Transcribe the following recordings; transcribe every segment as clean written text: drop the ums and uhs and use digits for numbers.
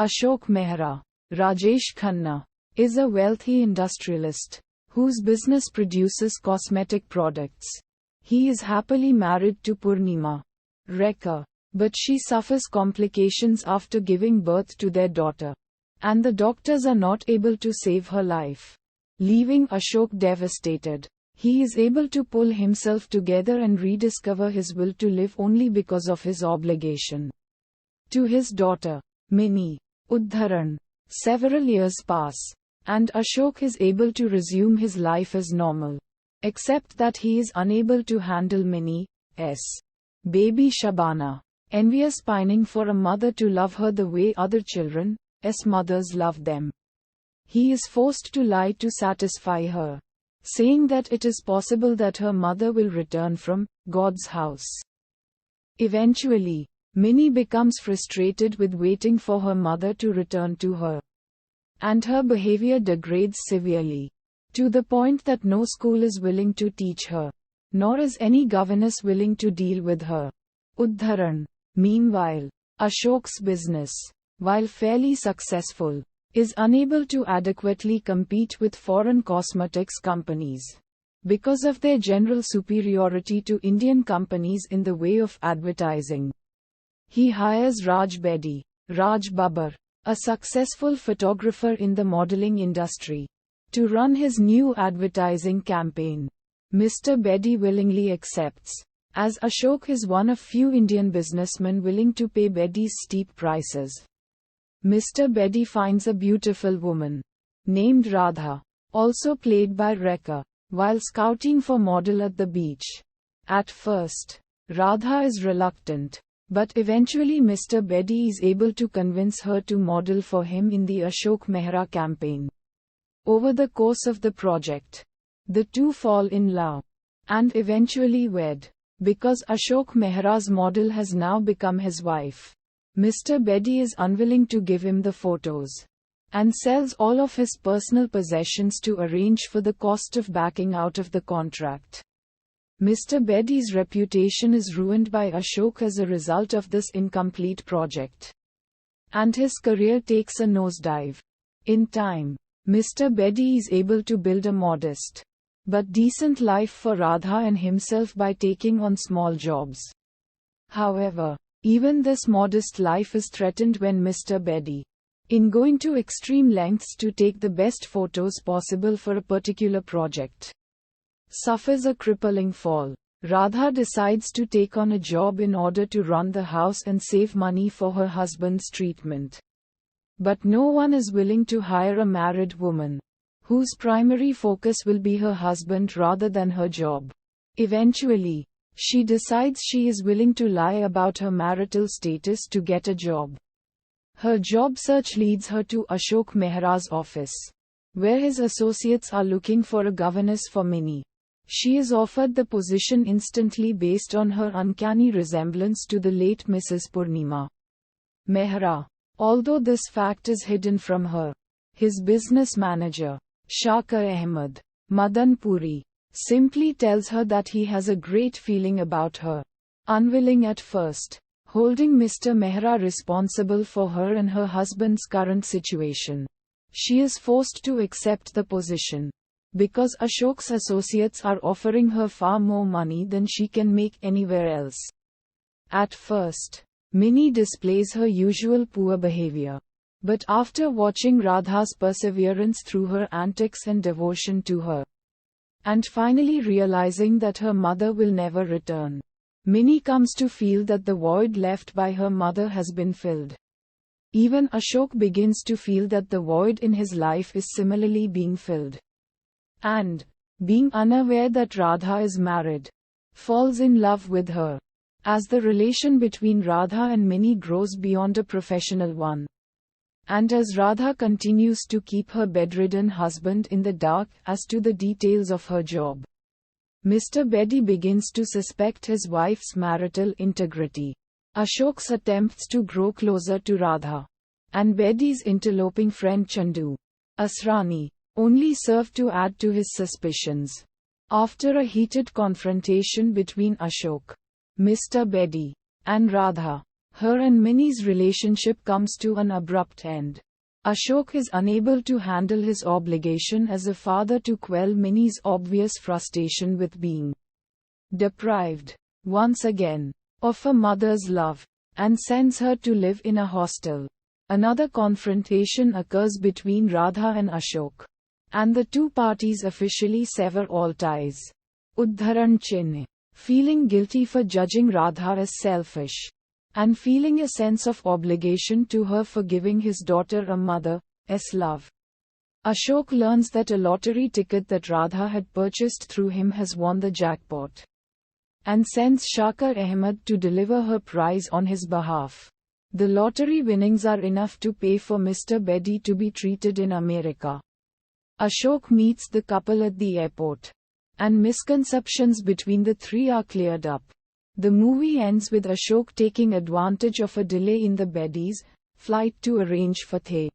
Ashok Mehra, Rajesh Khanna, is a wealthy industrialist whose business produces cosmetic products. He is happily married to Purnima Rekha, but she suffers complications after giving birth to their daughter, and the doctors are not able to save her life, leaving Ashok devastated. He is able to pull himself together and rediscover his will to live only because of his obligation to his daughter, Minnie. Udharan. Several years pass, and Ashok is able to resume his life as normal, except that he is unable to handle Minnie's baby Shabana, envious pining for a mother to love her the way other children's mothers love them. He is forced to lie to satisfy her, saying that it is possible that her mother will return from God's house. Eventually, Minnie becomes frustrated with waiting for her mother to return to her, and her behavior degrades severely, to the point that no school is willing to teach her, nor is any governess willing to deal with her. Udharan. Meanwhile, Ashok's business, while fairly successful, is unable to adequately compete with foreign cosmetics companies because of their general superiority to Indian companies in the way of advertising. He hires Raj Babbar, a successful photographer in the modeling industry, to run his new advertising campaign. Mr. Bedi willingly accepts, as Ashok is one of few Indian businessmen willing to pay Bedi's steep prices. Mr. Bedi finds a beautiful woman named Radha, also played by Rekha, while scouting for model at the beach. At first, Radha is reluctant, but eventually Mr. Bedi is able to convince her to model for him in the Ashok Mehra campaign. Over the course of the project, the two fall in love and eventually wed, because Ashok Mehra's model has now become his wife. Mr. Bedi is unwilling to give him the photos, and sells all of his personal possessions to arrange for the cost of backing out of the contract. Mr. Bedi's reputation is ruined by Ashok as a result of this incomplete project, and his career takes a nosedive. In time, Mr. Bedi is able to build a modest but decent life for Radha and himself by taking on small jobs. However, even this modest life is threatened when Mr. Bedi, in going to extreme lengths to take the best photos possible for a particular project, suffers a crippling fall. Radha decides to take on a job in order to run the house and save money for her husband's treatment. But no one is willing to hire a married woman, whose primary focus will be her husband rather than her job. Eventually, she decides she is willing to lie about her marital status to get a job. Her job search leads her to Ashok Mehra's office, where his associates are looking for a governess for Minnie. She is offered the position instantly based on her uncanny resemblance to the late Mrs. Purnima Mehra. Although this fact is hidden from her, his business manager, Shakar Ahmed Madanpuri, simply tells her that he has a great feeling about her. Unwilling at first, holding Mr. Mehra responsible for her and her husband's current situation, she is forced to accept the position, because Ashok's associates are offering her far more money than she can make anywhere else. At first, Minnie displays her usual poor behavior. But after watching Radha's perseverance through her antics and devotion to her, and finally realizing that her mother will never return, Minnie comes to feel that the void left by her mother has been filled. Even Ashok begins to feel that the void in his life is similarly being filled, and, being unaware that Radha is married, falls in love with her. As the relation between Radha and Minnie grows beyond a professional one, and as Radha continues to keep her bedridden husband in the dark as to the details of her job, Mr. Bedi begins to suspect his wife's marital integrity. Ashok's attempts to grow closer to Radha, and Bedi's interloping friend Chandu Asrani, only serve to add to his suspicions. After a heated confrontation between Ashok, Mr. Bedi, and Radha, Her and Minnie's relationship comes to an abrupt end. Ashok is unable to handle his obligation as a father to quell Minnie's obvious frustration with being deprived, once again, of a mother's love, and sends her to live in a hostel. Another confrontation occurs between Radha and Ashok, and the two parties officially sever all ties. Uddharan Chinh. Feeling guilty for judging Radha as selfish, and feeling a sense of obligation to her for giving his daughter a mother's love, Ashok learns that a lottery ticket that Radha had purchased through him has won the jackpot, and sends Shakar Ahmed to deliver her prize on his behalf. The lottery winnings are enough to pay for Mr. Bedi to be treated in America. Ashok meets the couple at the airport, and misconceptions between the three are cleared up. The movie ends with Ashok taking advantage of a delay in the Bedi's flight to arrange for the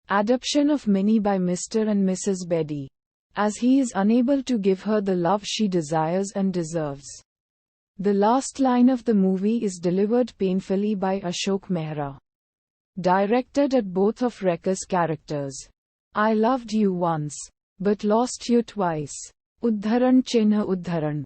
adoption of Minnie by Mr. and Mrs. Bedi, as he is unable to give her the love she desires and deserves. The last line of the movie is delivered painfully by Ashok Mehra, directed at both of Rekha's characters. I loved you once, but lost you twice. Uddharan Chinh Uddharan.